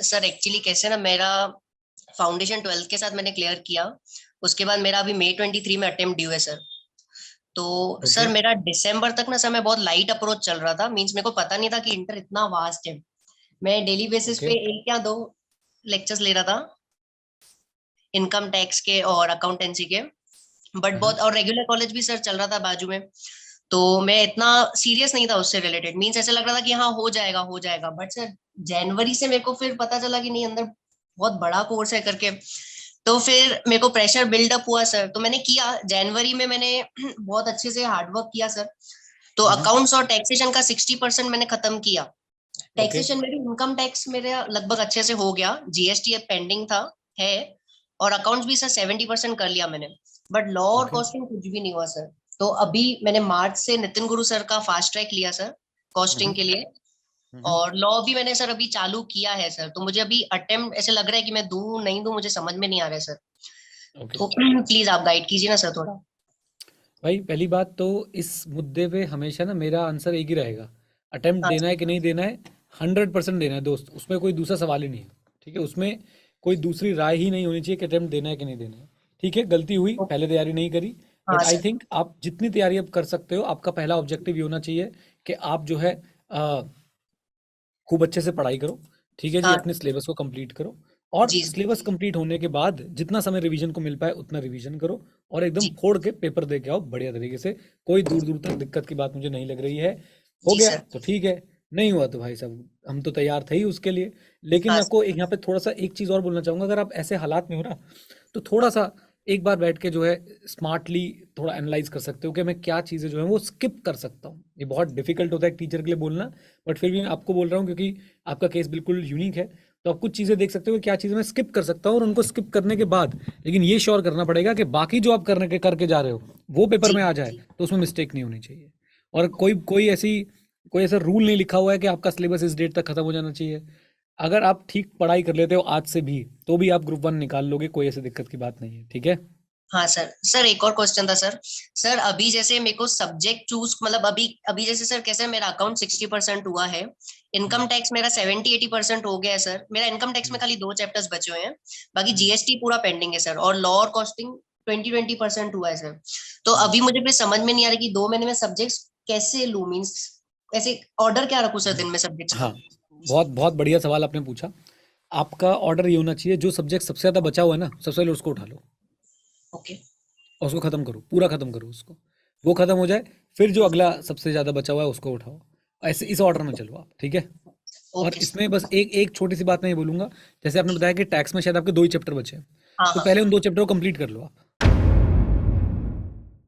Sir actually कैसे ना, मेरा फाउंडेशन 12th के साथ मैंने क्लियर किया। उसके बाद मेरा अभी मई 23 में अटेम्प्ट ड्यू है सर। तो ओके। सर मेरा दिसंबर तक ना सर मैं बहुत लाइट अप्रोच चल रहा था, मींस मेरे को पता नहीं था कि इंटर इतना वास्ट है। मैं डेली बेसिस ओके। पे एक या दो लेक्चर्स ले रहा था, इनकम टैक्स के और अकाउंटेंसी के। बट हाँ। बहुत, और रेगुलर कॉलेज भी सर चल रहा था बाजू में। तो मैं इतना सीरियस नहीं था उससे रिलेटेड, मीन्स ऐसे लग रहा था कि हाँ हो जाएगा। बट सर जनवरी से मेरे को फिर पता चला कि नहीं, अंदर बहुत बड़ा कोर्स है करके। तो फिर मेरे को प्रेशर बिल्डअप हुआ सर, तो मैंने किया जनवरी में, मैंने बहुत अच्छे से हार्डवर्क किया सर। तो हम्म। अकाउंट्स और टैक्सेशन का 60% मैंने खत्म किया। ओके। टैक्सेशन में भी इनकम टैक्स मेरे लगभग अच्छे से हो गया, जीएसटी अब पेंडिंग था है। और अकाउंट्स भी सर 70% कर लिया मैंने। बट लॉ और ओके। कॉस्टिंग कुछ भी नहीं हुआ सर। तो अभी मैंने मार्च से नितिन गुरु सर का फास्ट ट्रैक लिया सर, कॉस्टिंग हम्म। के लिए। हम्म। और लॉ भी मैंने सर अभी चालू किया है सर। तो मुझे अभी अटेम्प्ट ऐसे लग रहा है कि मैं दूं नहीं दूं, मुझे समझ में नहीं आ रहा है सर। ओके। तो प्लीज आप गाइड कीजिए ना सर थोड़ा। भाई पहली बात तो इस मुद्दे पे हमेशा ना मेरा आंसर एक ही रहेगा। अटेम्प्ट हाँ देना सर। है कि नहीं देना है, 100% देना है दोस्त, उसमें कोई दूसरा सवाल ही नहीं है। ठीक है, उसमें कोई दूसरी राय ही नहीं होनी चाहिए कि अटेम्प्ट देना है कि नहीं देना है। ठीक है, गलती हुई, ओ- पहले तैयारी नहीं करी। हाँ बट आई सर। थिंक आप जितनी तैयारी अब कर सकते हो, आपका पहला ऑब्जेक्टिव ये होना चाहिए कि आप जो है खूब अच्छे से पढ़ाई करो। ठीक है जी, हाँ अपने सिलेबस को कंप्लीट करो। और जी सिलेबस कंप्लीट होने के बाद जितना समय रिवीजन को मिल पाए उतना रिवीजन करो। और एकदम जी फोड़ के पेपर दे के आओ बढ़िया तरीके से। कोई दूर दूर तक दिक्कत की बात मुझे नहीं लग रही है। हो जी गया सर। तो ठीक है, नहीं हुआ तो भाई साहब हम तो तैयार थे ही उसके लिए। लेकिन हाँ मैं सर। आपको एक यहाँ पे थोड़ा सा एक चीज़ और बोलना चाहूँगा, अगर आप ऐसे हालात में हो ना, तो थोड़ा सा एक बार बैठ के जो है स्मार्टली थोड़ा एनालाइज कर सकते हो कि मैं क्या चीज़ें जो है वो स्किप कर सकता हूँ। ये बहुत डिफिकल्ट होता है एक टीचर के लिए बोलना, बट फिर भी मैं आपको बोल रहा हूँ क्योंकि आपका केस बिल्कुल यूनिक है। तो आप कुछ चीज़ें देख सकते हो कि क्या चीज़ें मैं स्किप कर सकता हूँ, और उनको स्किप करने के बाद लेकिन ये श्योर करना पड़ेगा कि बाकी जो आप करके जा रहे हो वो पेपर जी में आ जाए, तो उसमें मिस्टेक नहीं होनी चाहिए। और कोई ऐसा रूल नहीं लिखा हुआ है कि आपका सिलेबस इस डेट तक खत्म हो जाना चाहिए। अगर आप ठीक पढ़ाई कर लेते हो आज से भी, तो भी आप ग्रुप 1 निकाल लोगे, कोई ऐसी दिक्कत की बात नहीं है। ठीक है। हाँ सर। सर एक और क्वेश्चन था सर। सर अभी जैसे मेरे को सब्जेक्ट चूज, मतलब अभी अभी जैसे सर कैसे मेरा अकाउंट 60% हुआ है, इनकम हम्म। टैक्स मेरा 70-80% हो गया है सर। मेरा इनकम टैक्स में हम्म। खाली दो चैप्टर्स बचे हुए हैं, बाकी हम्म। जीएसटी पूरा पेंडिंग है सर। और लॉ और कॉस्टिंग 20-20% हुआ है सर। तो हम्म। अभी मुझे फिर समझ में नहीं आ रहा कि 2 महीने में सब्जेक्ट्स कैसे लूँ, मीन्स ऐसे ऑर्डर क्या रखूँ सर दिन में सब्जेक्ट्स का। हाँ, बहुत बहुत बढ़िया सवाल आपने पूछा। आपका ऑर्डर ये होना चाहिए, जो सब्जेक्ट सबसे ज़्यादा बचा हुआ है ना, सबसे पहले उसको उठा लो ओके। और उसको ख़त्म करो, पूरा ख़त्म करो उसको। वो ख़त्म हो जाए, फिर जो अगला सबसे ज़्यादा बचा हुआ है उसको उठाओ। ऐसे इस ऑर्डर में चलो आप, ठीक है। और ओके सर। इसमें बस एक एक छोटी सी बात मैं ये बोलूँगा, जैसे आपने बताया कि टैक्स में शायद आपके 2 ही चैप्टर बचे हैं, हाँ तो हाँ। पहले उन 2 चैप्टर को कंप्लीट कर लो आप।